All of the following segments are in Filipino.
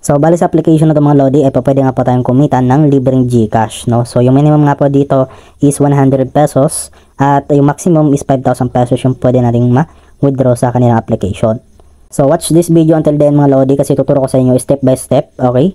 So, bali sa application na ito mga Lodi, ay pwede nga po tayong kumita ng libreng GCash, no? So, yung minimum nga po dito is 100 pesos at yung maximum is 5,000 pesos yung pwede nating ma-withdraw sa kanilang application. So, watch this video until the end mga Lodi kasi tuturo ko sa inyo step by step, okay?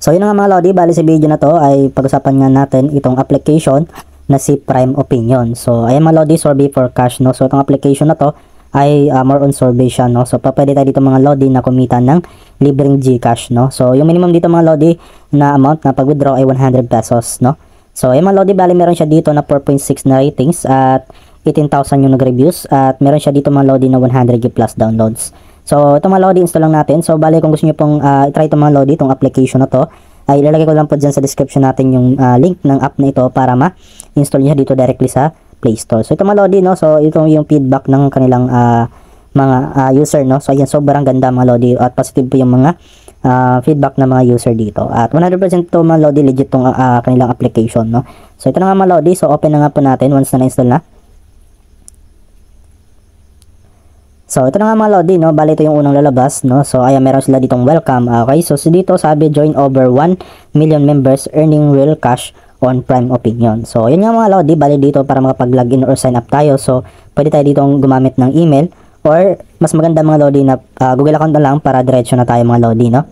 So yun nga mga Lodi, bali sa video na to ay pag-usapan nga natin itong application na si Prime Opinion. So ayan mga Lodi, survey for cash, no. So itong application na to ay more on survey siya, no. So pwede tayo dito mga Lodi na kumita ng libreng GCash, no. So yung minimum dito mga Lodi na amount na pag-withdraw ay 100 pesos, no. So ayan mga Lodi, bali meron siya dito na 4.6 na ratings at 18,000 yung nag-reviews at meron siya dito mga Lodi na 100K plus downloads. So, ito mga Lodi, install lang natin. So, bali kung gusto nyo pong try ito mga Lodi, itong application na to, ay ilalagay ko lang po dyan sa description natin yung link ng app na ito para ma-install nyo siya dito directly sa Play Store. So, ito mga Lodi, no? So, ito yung feedback ng kanilang mga user, no? So, ayan, sobrang ganda mga Lodi at positive po yung mga feedback ng mga user dito. At 100% ito mga Lodi, legit itong kanilang application, no? So, ito na nga mga Lodi. So, open na nga po natin once na na-install na. So, ito na nga mga Lodi, no? Bali ito yung unang lalabas, no? So, ayan, meron sila ditong welcome. Okay, so dito sabi, join over 1 million members earning real cash on Prime Opinion. So, yun nga mga Lodi, bali dito para makapag-login or sign up tayo. So, pwede tayo ditong gumamit ng email or mas maganda mga Lodi na Google account na lang para diretso na tayo mga Lodi, no?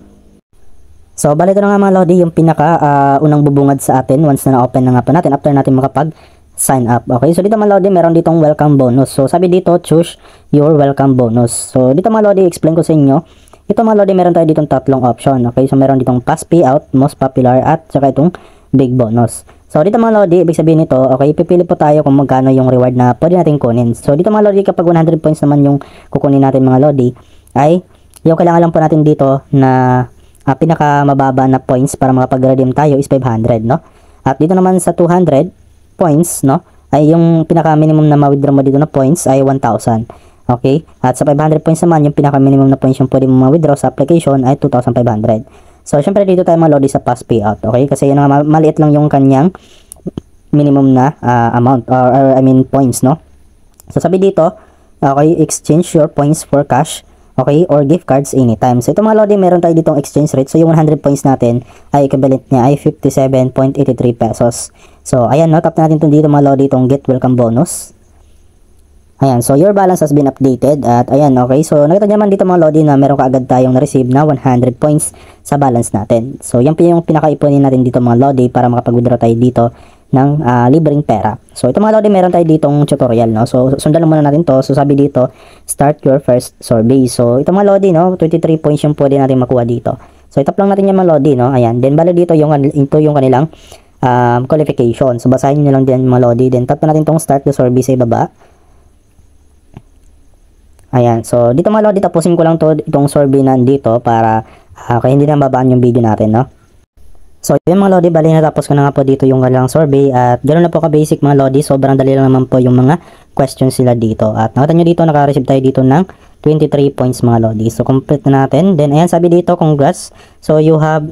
So, bali ito na nga mga Lodi, yung pinaka unang bubungad sa atin once na na-open na nga po natin after natin makapag sign up. Okay, so dito mga Lodi, meron ditong welcome bonus. So sabi dito, choose your welcome bonus. So dito mga Lodi, explain ko sa inyo. Ito mga Lodi, meron tayo ditong tatlong option. Okay, so meron ditong fast payout, most popular, at saka itong big bonus. So dito mga Lodi, ibig sabihin nito, okay, pipili po tayo kung magkano yung reward na pwede natin kunin. So dito mga Lodi, kapag 100 points naman yung kukunin natin mga Lodi, ay yung kailangan lang po natin dito na pinaka mababa na points para makapag-redeem tayo is 500, no? At dito naman sa 200 points, no, ay yung pinaka minimum na ma-withdraw mo dito na points ay 1,000. Okay, at sa 500 points naman yung pinaka minimum na points yung pwede mo ma-withdraw sa application ay 2,500. So syempre dito tayo mga Lodi sa fast payout. Okay, kasi yun nga, maliit lang yung kanyang minimum na amount or I mean points, no. So sabi dito, okay, exchange your points for cash, okay, or gift cards anytime. So ito mga Lodi, meron tayo ditong exchange rate. So yung 100 points natin ay equivalent niya ay 57.83 pesos. So ayan, no, tap natin dito mga Lodi itong get welcome bonus. Ayan, so your balance has been updated. At ayan, okay, so nakita nyo naman dito mga Lodi na meron kaagad tayong na-receive na 100 points sa balance natin. So yan po yung pinaka-ipunin natin dito mga Lodi para makapag-withdraw tayo dito ng libreng pera. So ito mga Lodi, meron tayo ditong tutorial, no. So sundan muna natin to. So sabi dito, start your first survey. So ito mga Lodi, no, 23 points yung pwede natin makuha dito. So itap lang natin yung mga Lodi, no. Ayan, then bali dito yung kanilang qualification. So basahin nyo lang din mga Lodi. Then tap natin tong start the survey sa ibaba. Ayan, so dito mga Lodi, tapusin ko lang itong survey na dito para kaya hindi na babaan yung video natin, no. So yun mga Lodi, bali natapos ko na nga po dito yung kanilang survey at ganoon na po ka-basic mga Lodi. Sobrang dali lang naman po yung mga questions sila dito. At nakita nyo dito, naka-receive tayo dito ng 23 points mga Lodi. So complete na natin. Then ayan, sabi dito, congrats. So you have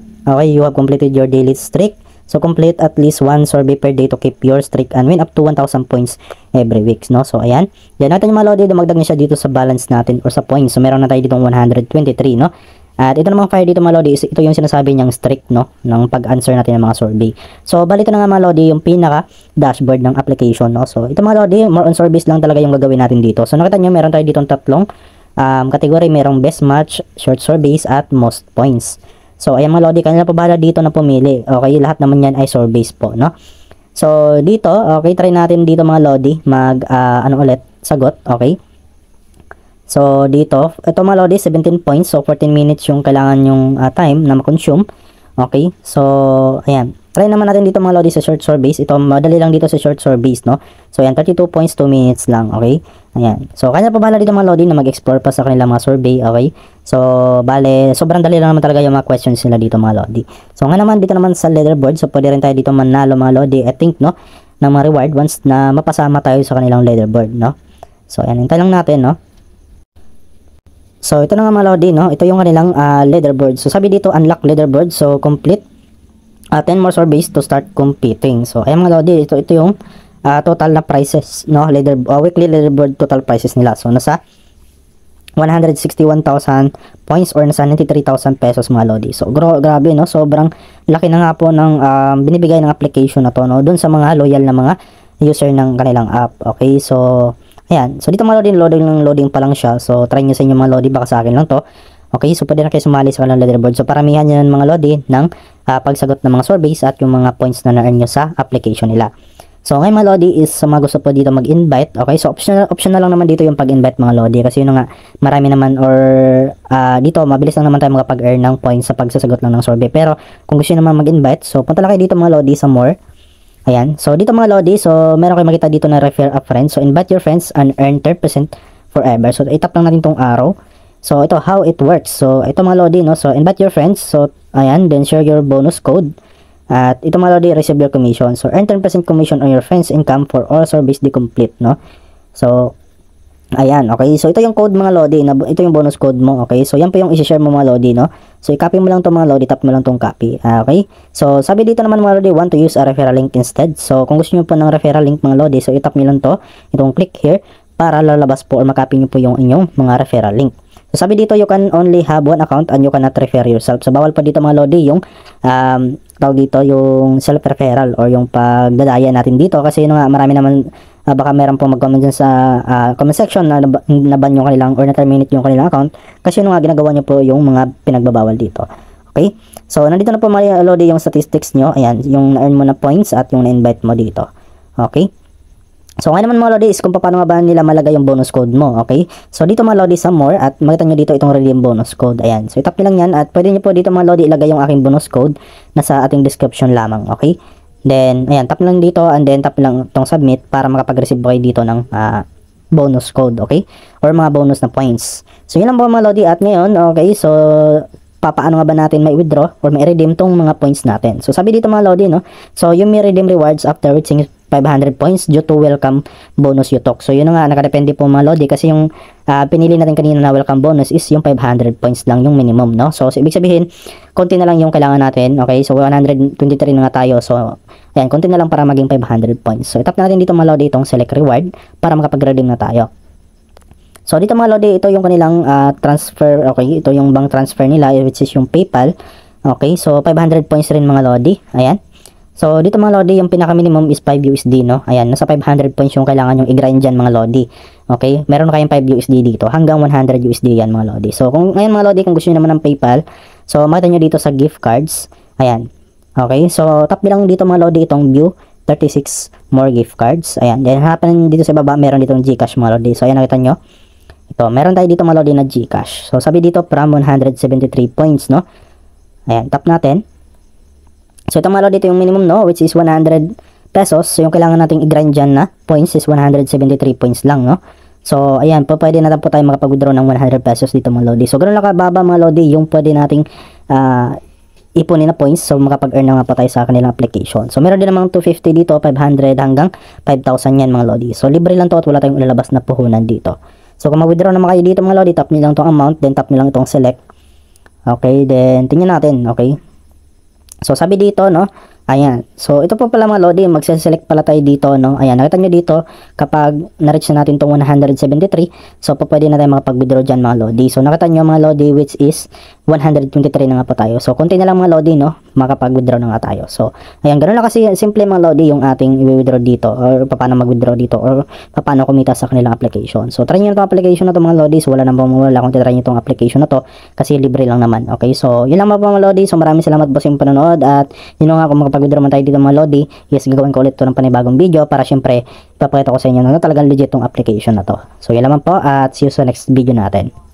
completed your daily streak. So complete at least one survey per day to keep your streak and win up to 1,000 points every week, no. So ayan, yan natin yung mga Lodi, dumagdag na siya dito sa balance natin or sa points. So meron na tayo dito 123, no. At ito namang fire dito mga Lodi, ito yung sinasabi niyang streak, no, ng pag-answer natin ng mga survey. So bali ito na nga mga Lodi, yung pinaka dashboard ng application, no. So ito mga Lodi, more on surveys lang talaga yung gagawin natin dito. So nakita nyo, meron tayo dito tatlong category, merong best match, short surveys, at most points. So ayan mga Lodi, kanila pa bahala dito na pumili. Okay, lahat naman yan ay surveys po, no. So dito, okay, try natin dito mga Lodi sagot, okay. So dito, ito mga Lodi, 17 points. So 14 minutes yung kailangan yung time na ma-consume. Okay, so ayan, try naman natin dito mga Lodi sa short surveys. Ito madali lang dito sa short surveys, no. So ayan, 32 points, 2 minutes lang. Okay, ayan, so kanya pa bala dito mga Lodi na mag-explore pa sa kanilang mga survey. Okay, so bale, sobrang dali lang naman talaga yung mga questions nila dito mga Lodi. So nga naman dito naman sa leaderboard, so pwede rin tayo dito manalo mga Lodi, I think, no. ng mga reward once na mapasama tayo sa kanilang leaderboard, no? So, ayan, hintay lang natin, no? So, ito na nga mga lodi, no? Ito yung kanilang leaderboard. So, sabi dito, unlock leaderboard. So, complete 10 more surveys to start competing. So, ayan mga lodi, ito yung total na prices, no? Weekly leaderboard total prices nila. So, nasa 161,000 points or nasa 93,000 pesos mga lodi. So, grabe, no? Sobrang laki na nga po ng binibigay ng application na to, no? Doon sa mga loyal na mga user ng kanilang app. Okay, so ayan. So, dito mga lodi, loading pa lang siya. So, try nyo sa inyo mga lodi, baka sa akin lang to. Okay, so pwede na kayo sumali sa kanilang leaderboard. So, paramihan nyo mga lodi ng pagsagot ng mga surveys at yung mga points na na-earn nyo sa application nila. So, ngayon mga lodi is sa mga gusto po dito mag-invite. Okay, so optional lang naman dito yung pag-invite mga lodi. Kasi yun nga, marami naman or dito, mabilis lang naman tayo makapag-earn ng points sa pagsasagot lang ng survey. Pero, kung gusto nyo naman mag-invite, so punta lang kayo dito mga lodi sa more. Ayan. So, dito mga lodi, so meron kayo makita dito na refer a friend. So, invite your friends and earn 10% forever. So, itap lang natin tong arrow. So, ito, how it works. So, ito mga lodi, no? So, invite your friends. So, ayan. Then, share your bonus code. At ito mga lodi, receive your commission. So, earn 10% commission on your friends' income for all service they complete, no? So, ayan, okay. So, ito yung code mga lodi. Ito yung bonus code mo, okay? So, yan po yung isi-share mo mga lodi, no? So, i-copy mo lang to mga lodi, tap mo lang tong copy. Okay? So, sabi dito naman mga lodi, want to use a referral link instead. So, kung gusto nyo po ng referral link mga lodi, so, i-tap nyo lang to. Itong click here para lalabas po or makopy nyo po yung inyong mga referral link. So, sabi dito, you can only have one account and you cannot refer yourself. So, bawal pa dito mga lodi yung tawag dito yung self-referral or yung pagdadaya natin dito kasi yun nga marami naman baka meron pong mag-comment dyan sa comment section na naban yung kanilang or na-terminate yung kanilang account kasi yun nga ginagawa nyo po yung mga pinagbabawal dito. Okay? So, nandito na po mga lodi yung statistics nyo. Ayan, yung na-earn mo na points at yung na-invite mo dito. Okay? So, ngayon naman mga lodi is kung paano nga ba nila malagay yung bonus code mo, okay? So, dito mga lodi sa more at makita nyo dito itong redeem bonus code. Ayan. So, itap nyo lang yan at pwede nyo po dito mga lodi ilagay yung aking bonus code na sa ating description lamang, okay? Then, ayan, tap lang dito and then tap lang itong submit para makapag-receive kayo dito ng bonus code, okay? Or mga bonus na points. So, yun lang po mga lodi at ngayon, okay? So, paano nga ba natin may withdraw or may redeem tong mga points natin? So, sabi dito mga lodi, no? So, you may redeem rewards after reaching 500 points due to welcome bonus you took. So, yun nga, nakadepende po mga lodi kasi yung pinili natin kanina na welcome bonus is yung 500 points lang yung minimum, no? So, ibig sabihin, konti na lang yung kailangan natin, okay? So, 123 na nga tayo. So, ayan, konti na lang para maging 500 points. So, itap na natin dito mga lodi itong select reward para makapag-redeem na tayo. So, dito mga lodi, ito yung kanilang transfer, okay? Ito yung bank transfer nila, which is yung PayPal. Okay, so 500 points rin mga lodi. Ayan. So, dito mga lodi, yung pinaka-minimum is 5 USD, no? Ayan, nasa 500 points yung kailangan yung i-grind dyan mga lodi. Okay, meron na kayong 5 USD dito. Hanggang 100 USD yan mga lodi. So, ngayon mga lodi, kung gusto nyo naman ng PayPal, so, makita nyo dito sa gift cards. Ayan. Okay, so, tap nyo lang dito mga lodi itong view 36 more gift cards. Ayan. Then, hanapan dito sa baba, meron ditong GCash mga lodi. So, ayan, nakita nyo. Ito, meron tayo dito mga lodi na GCash. So, sabi dito from 173 points, no? Ayan, tap natin. So, ito mga lodi, dito yung minimum, no? Which is 100 pesos. So, yung kailangan nating i-grind dyan na points is 173 points lang, no? So, ayan, pwede na po tayo makapag-withdraw ng 100 pesos dito mga lodi. So, ganoon lang kababa mga lodi yung pwede nating ipunin na points. So, makapag-earn na nga po tayo sa kanilang application. So, meron din namang 250 dito, 500 hanggang 5,000 yan mga lodi. So, libre lang to at wala tayong ilalabas na puhunan dito. So, kung mag-withdraw naman kayo dito mga lodi, tap nyo lang itong amount, then tap nyo lang itong select. Okay, then tingnan natin, okay? So, sabi dito, no? Ayan. So, ito po pala mga lodi, magse-select pala tayo dito, no? Ayan, nakita nyo dito, kapag na-reach na natin itong 173, so, pwede na tayo makapag-withdraw dyan mga lodi. So, nakita nyo mga lodi, which is 123 na nga po tayo. So, konti na lang mga lodi, no? Makapag-withdraw na nga tayo. So, ayan, ganun lang kasi simple mga lodi yung ating i-withdraw dito or paano mag-withdraw dito or paano kumita sa kanilang application. So, try nyo na itong application na to mga lodi. So, wala nang mawala kung try nyo itong application na to kasi libre lang naman. Okay, so, yun lang mga lodi. So, maraming salamat po sa inyong panonood at yun nga kung makapag-withdraw man tayo dito mga lodi, yes, gagawin ko ulit ito ng panibagong video para syempre ipapakita ko sa inyo na talagang legit tong application na to. So, yun naman po at see you sa next video natin.